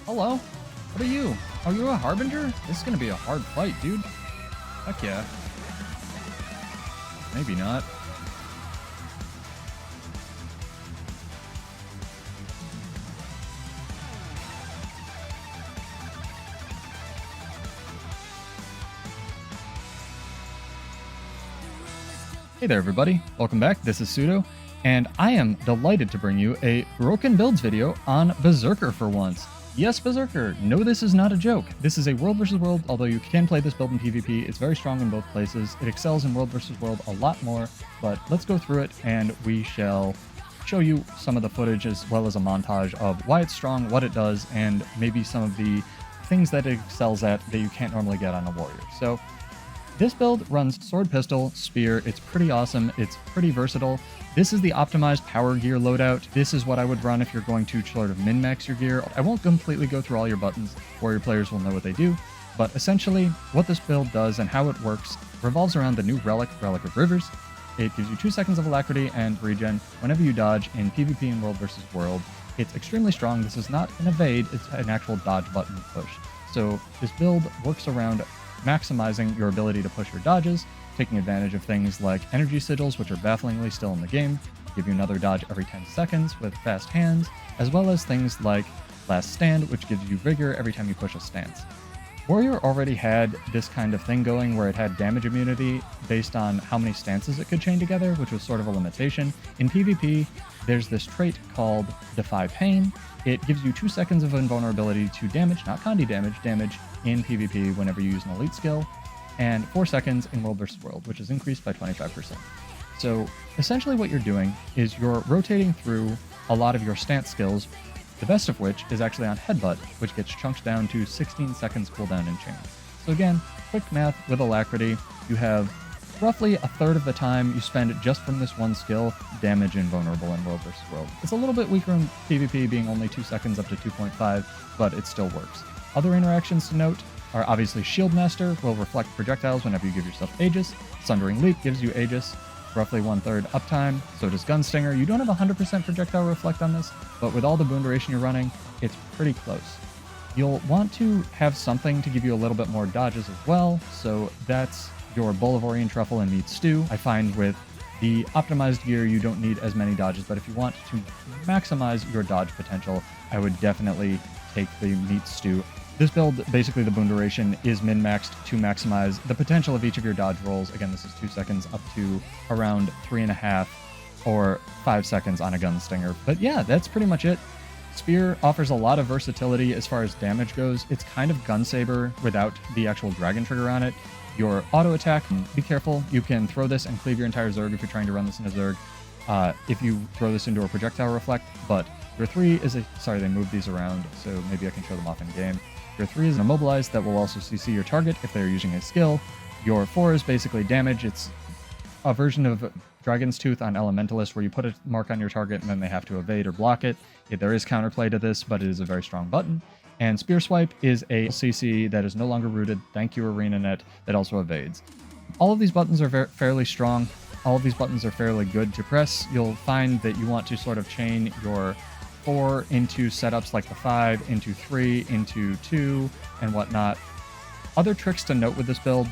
Hello? What are you? Are you a Harbinger? This is gonna be a hard fight, dude. Heck yeah. Maybe not. Hey there everybody, welcome back, this is Pseudo, and I am delighted to bring you a broken builds video on Berserker for once. Yes, Berserker, no, this is not a joke. This is a world versus world, although you can play this build in PvP. It's very strong in both places. It excels in world versus world a lot more, but let's go through it and we shall show you some of the footage as well as a montage of why it's strong, what it does, and maybe some of the things that it excels at that you can't normally get on a warrior. So this build runs sword, pistol, spear. It's pretty awesome. It's pretty versatile. This is the optimized power gear loadout. This is what I would run if you're going to sort of min-max your gear. I won't completely go through all your buttons. Warrior players will know what they do. But essentially, what this build does and how it works revolves around the new Relic of Rivers. It gives you 2 seconds of alacrity and regen whenever you dodge in PvP and World vs. World. It's extremely strong. This is not an evade, it's an actual dodge button push. So this build works around maximizing your ability to push your dodges, taking advantage of things like energy sigils, which are bafflingly still in the game, give you another dodge every 10 seconds with fast hands, as well as things like last stand, which gives you vigor every time you push a stance. Warrior already had this kind of thing going where it had damage immunity based on how many stances it could chain together, which was sort of a limitation. In PvP, there's this trait called Defy Pain. It gives you 2 seconds of invulnerability to damage, not Condi damage in PvP whenever you use an elite skill, and 4 seconds in World vs. World, which is increased by 25%. So essentially what you're doing is you're rotating through a lot of your stance skills, the best of which is actually on Headbutt, which gets chunked down to 16 seconds cooldown in chain. So again, quick math with alacrity, you have roughly a third of the time you spend just from this one skill, damage invulnerable in World vs. World. It's a little bit weaker in PvP, being only 2 seconds up to 2.5, but it still works. Other interactions to note are obviously Shield Master will reflect projectiles whenever you give yourself Aegis. Sundering Leap gives you Aegis, roughly 1/3 uptime. So does Gunstinger. You don't have 100% projectile reflect on this, but with all the boon duration you're running, it's pretty close. You'll want to have something to give you a little bit more dodges as well, so that's your Bolivorian Truffle and Meat Stew. I find with the optimized gear, you don't need as many dodges, but if you want to maximize your dodge potential, I would definitely take the Meat Stew. This build, basically the boon duration, is min-maxed to maximize the potential of each of your dodge rolls. Again, this is 2 seconds up to around 3.5 or 5 seconds on a Gunstinger. But yeah, that's pretty much it. Spear offers a lot of versatility as far as damage goes. It's kind of Gunsaber without the actual dragon trigger on it. Your auto attack, be careful, you can throw this and cleave your entire Zerg if you're trying to run this in a Zerg, if you throw this into a projectile reflect, but your 3 is a, sorry, they moved these around, so maybe I can show them off in game. Your 3 is an immobilized that will also CC your target if they're using a skill. Your 4 is basically damage. It's a version of Dragon's Tooth on Elementalist where you put a mark on your target and then they have to evade or block it. There is counterplay to this, but it is a very strong button. And Spear Swipe is a CC that is no longer rooted, thank you ArenaNet, that also evades. All of these buttons are fairly strong. All of these buttons are fairly good to press. You'll find that you want to sort of chain your 4 into setups like the 5, into 3, into 2, and whatnot. Other tricks to note with this build,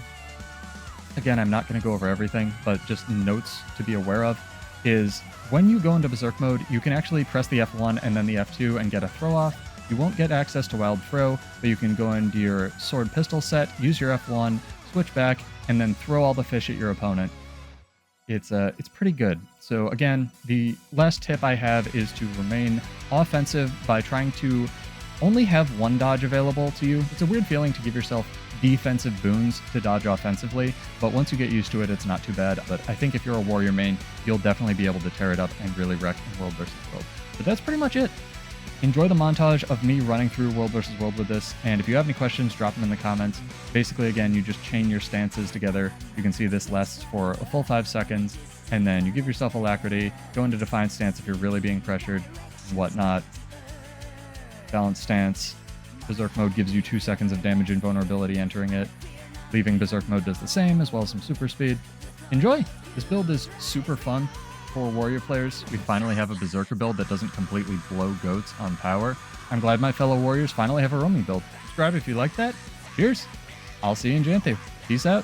again, I'm not going to go over everything, but just notes to be aware of, is when you go into Berserk mode, you can actually press the F1 and then the F2 and get a throw off. You won't get access to Wild Throw, but you can go into your sword pistol set, use your F1, switch back, and then throw all the fish at your opponent. It's pretty good. So again, the last tip I have is to remain offensive by trying to only have one dodge available to you. It's a weird feeling to give yourself defensive boons to dodge offensively, but once you get used to it, it's not too bad. But I think if you're a warrior main, you'll definitely be able to tear it up and really wreck in World vs. World. But that's pretty much it. Enjoy the montage of me running through World vs. World with this, and if you have any questions, drop them in the comments. Basically, again, you just chain your stances together. You can see this lasts for a full 5 seconds, and then you give yourself alacrity, go into Defiant Stance if you're really being pressured, and whatnot. Balanced Stance. Berserk Mode gives you 2 seconds of damage and vulnerability entering it. Leaving Berserk Mode does the same, as well as some super speed. Enjoy! This build is super fun. For warrior players, we finally have a Berserker build that doesn't completely blow goats on power. I'm glad my fellow warriors finally have a roaming build. Subscribe if you like that. Cheers. I'll see you in Janthe. Peace out.